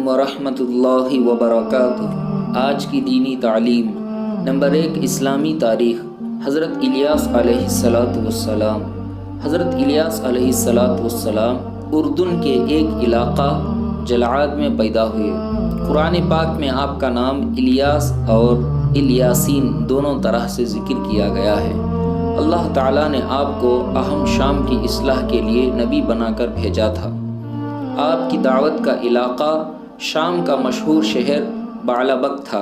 ورحمۃ اللہ وبرکاتہ۔ آج کی دینی تعلیم۔ نمبر 1، اسلامی تاریخ۔ حضرت الیاس علیہ السلام۔ حضرت الیاس علیہ السلام اردن کے ایک علاقہ جلعاد میں پیدا ہوئے۔ قرآن پاک میں آپ کا نام الیاس اور الیاسین دونوں طرح سے ذکر کیا گیا ہے۔ اللہ تعالیٰ نے آپ کو اہم شام کی اصلاح کے لیے نبی بنا کر بھیجا تھا۔ آپ کی دعوت کا علاقہ شام کا مشہور شہر بعلبک تھا،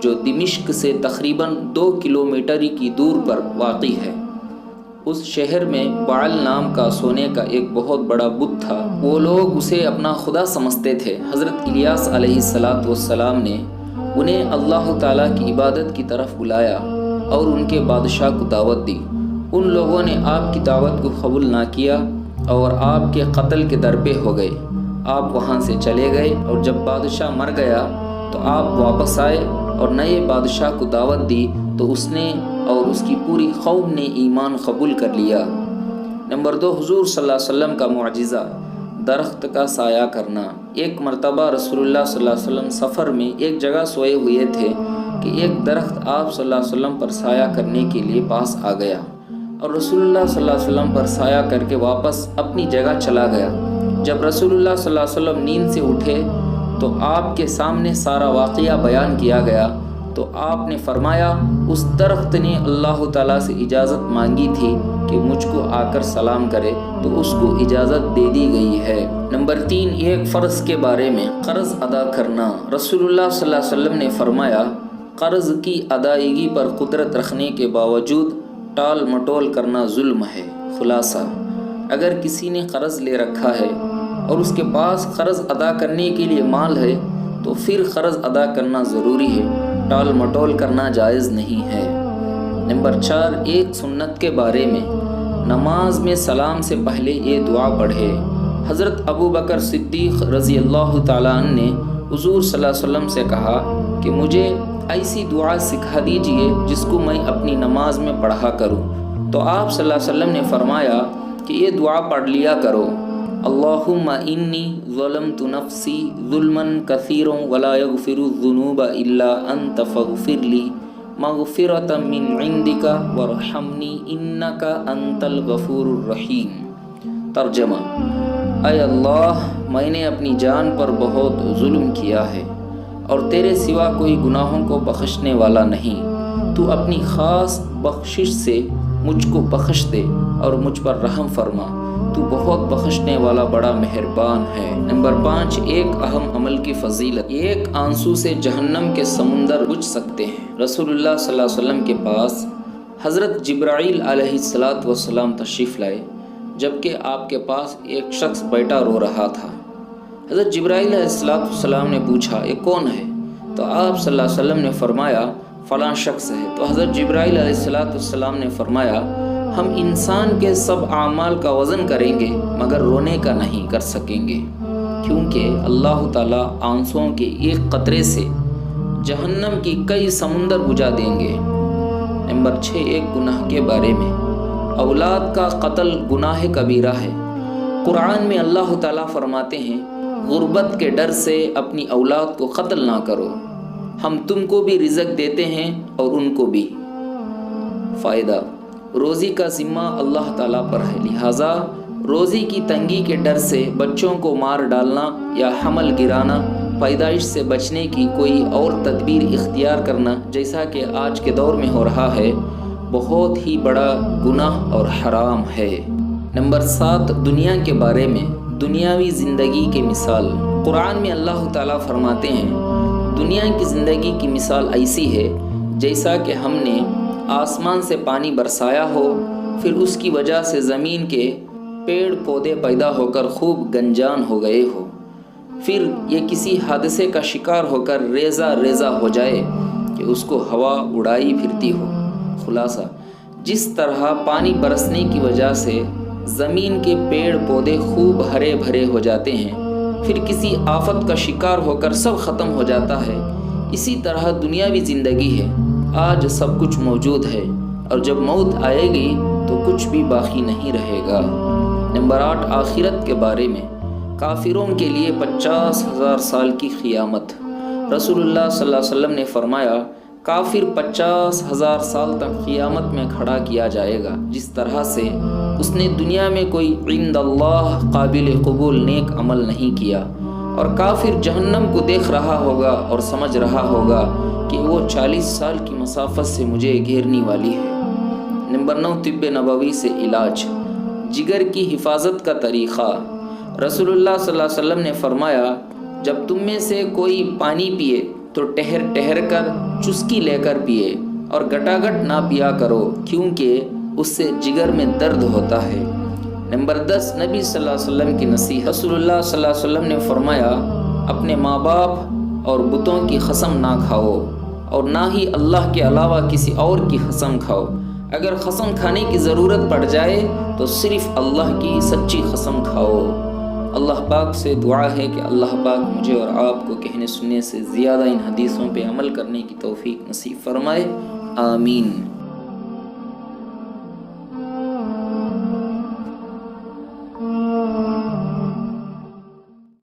جو دمشق سے تقریباً 2 کلومیٹر کی دور پر واقع ہے۔ اس شہر میں بعل نام کا سونے کا ایک بہت بڑا بت تھا۔ وہ لوگ اسے اپنا خدا سمجھتے تھے۔ حضرت الیاس علیہ السلام نے انہیں اللہ تعالیٰ کی عبادت کی طرف بلایا اور ان کے بادشاہ کو دعوت دی۔ ان لوگوں نے آپ کی دعوت کو قبول نہ کیا اور آپ کے قتل کے درپے ہو گئے۔ آپ وہاں سے چلے گئے اور جب بادشاہ مر گیا تو آپ واپس آئے اور نئے بادشاہ کو دعوت دی تو اس نے اور اس کی پوری قوم نے ایمان قبول کر لیا۔ نمبر 2، حضور صلی اللہ علیہ وسلم کا معجزہ، درخت کا سایہ کرنا۔ ایک مرتبہ رسول اللہ صلی اللہ علیہ وسلم سفر میں ایک جگہ سوئے ہوئے تھے کہ ایک درخت آپ صلی اللہ علیہ وسلم پر سایہ کرنے کے لیے پاس آ گیا اور رسول اللہ صلی اللہ علیہ وسلم پر سایہ کر کے واپس اپنی جگہ چلا گیا۔ جب رسول اللہ صلی اللہ علیہ وسلم نیند سے اٹھے تو آپ کے سامنے سارا واقعہ بیان کیا گیا تو آپ نے فرمایا، اس درخت نے اللہ تعالیٰ سے اجازت مانگی تھی کہ مجھ کو آ کر سلام کرے تو اس کو اجازت دے دی گئی ہے۔ نمبر 3، ایک فرض کے بارے میں، قرض ادا کرنا۔ رسول اللہ صلی اللہ علیہ وسلم نے فرمایا، قرض کی ادائیگی پر قدرت رکھنے کے باوجود ٹال مٹول کرنا ظلم ہے۔ خلاصہ، اگر کسی نے قرض لے رکھا ہے اور اس کے پاس قرض ادا کرنے کے لیے مال ہے تو پھر قرض ادا کرنا ضروری ہے، ٹال مٹول کرنا جائز نہیں ہے۔ نمبر 4، ایک سنت کے بارے میں، نماز میں سلام سے پہلے یہ دعا پڑھے۔ حضرت ابو بکر صدیق رضی اللہ تعالیٰ عنہ نے حضور صلی اللہ علیہ وسلم سے کہا کہ مجھے ایسی دعا سکھا دیجئے جس کو میں اپنی نماز میں پڑھا کروں، تو آپ صلی اللہ علیہ وسلم نے فرمایا کہ یہ دعا پڑھ لیا کرو، اللہم انی ظلمت نفسی ظلما کثیرا ولا یغفر الذنوب الا انت فاغفر لی مغفرۃ من عندک وارحمنی انک انت الغفور الرحیم۔ ترجمہ، اے اللہ، میں نے اپنی جان پر بہت ظلم کیا ہے اور تیرے سوا کوئی گناہوں کو بخشنے والا نہیں، تو اپنی خاص بخشش سے مجھ کو بخش دے اور مجھ پر رحم فرما، تو بہت بخشنے والا بڑا مہربان ہے۔ نمبر 5، ایک اہم عمل کی فضیلت۔ ایک آنسو سے جہنم کے سمندر بجھ سکتے ہیں۔ رسول اللہ صلی اللہ علیہ وسلم کے پاس حضرت جبرائیل علیہ السلام تشریف لائے، جبکہ آپ کے پاس ایک شخص بیٹھا رو رہا تھا۔ حضرت جبرائیل علیہ السلام نے پوچھا، یہ کون ہے؟ تو آپ صلی اللہ علیہ وسلم نے فرمایا، فلاں شخص ہے۔ تو حضرت جبرائیل علیہ السلام نے فرمایا، ہم انسان کے سب اعمال کا وزن کریں گے مگر رونے کا نہیں کر سکیں گے، کیونکہ اللہ تعالیٰ آنسوؤں کے ایک قطرے سے جہنم کی کئی سمندر بجھا دیں گے۔ نمبر 6، ایک گناہ کے بارے میں، اولاد کا قتل گناہ کبیرہ ہے۔ قرآن میں اللہ تعالیٰ فرماتے ہیں، غربت کے ڈر سے اپنی اولاد کو قتل نہ کرو، ہم تم کو بھی رزق دیتے ہیں اور ان کو بھی۔ فائدہ، روزی کا ذمہ اللہ تعالیٰ پر ہے، لہٰذا روزی کی تنگی کے ڈر سے بچوں کو مار ڈالنا یا حمل گرانا، پیدائش سے بچنے کی کوئی اور تدبیر اختیار کرنا جیسا کہ آج کے دور میں ہو رہا ہے، بہت ہی بڑا گناہ اور حرام ہے۔ نمبر 7، دنیا کے بارے میں، دنیاوی زندگی کی مثال۔ قرآن میں اللہ تعالیٰ فرماتے ہیں، دنیا کی زندگی کی مثال ایسی ہے جیسا کہ ہم نے آسمان سے پانی برسایا ہو، پھر اس کی وجہ سے زمین کے پیڑ پودے پیدا ہو کر خوب گنجان ہو گئے ہو، پھر یہ کسی حادثے کا شکار ہو کر ریزہ ریزہ ہو جائے کہ اس کو ہوا اڑائی پھرتی ہو۔ خلاصہ، جس طرح پانی برسنے کی وجہ سے زمین کے پیڑ پودے خوب ہرے بھرے ہو جاتے ہیں، پھر کسی آفت کا شکار ہو کر سب ختم ہو جاتا ہے، اسی طرح دنیاوی زندگی ہے۔ آج سب کچھ موجود ہے اور جب موت آئے گی تو کچھ بھی باقی نہیں رہے گا۔ نمبر 8، آخرت کے بارے میں، کافروں کے لیے 50,000 سال کی قیامت۔ رسول اللہ صلی اللہ علیہ وسلم نے فرمایا کافر 50,000 سال تک قیامت میں کھڑا کیا جائے گا، جس طرح سے اس نے دنیا میں کوئی عند اللہ قابل قبول نیک عمل نہیں کیا، اور کافر جہنم کو دیکھ رہا ہوگا اور سمجھ رہا ہوگا کہ وہ 40 سال کی مسافت سے مجھے گھیرنے والی ہے۔ نمبر 9، طب نبوی سے علاج۔ جگر کی حفاظت کا طریقہ۔ رسول اللہ صلی اللہ علیہ وسلم نے فرمایا جب تم میں سے کوئی پانی پیے تو ٹہر کر چسکی لے کر پیے، اور گٹاگٹ نہ پیا کرو، کیونکہ اس سے جگر میں درد ہوتا ہے۔ نمبر 10، نبی صلی اللہ علیہ وسلم کی نصیحت۔ رسول اللہ صلی اللہ علیہ وسلم نے فرمایا اپنے ماں باپ اور بتوں کی قسم نہ کھاؤ، اور نہ ہی اللہ کے علاوہ کسی اور کی قسم کھاؤ۔ اگر قسم کھانے کی ضرورت پڑ جائے تو صرف اللہ کی سچی قسم کھاؤ۔ اللہ پاک سے دعا ہے کہ اللہ پاک مجھے اور آپ کو کہنے سننے سے زیادہ ان حدیثوں پہ عمل کرنے کی توفیق نصیب فرمائے، آمین۔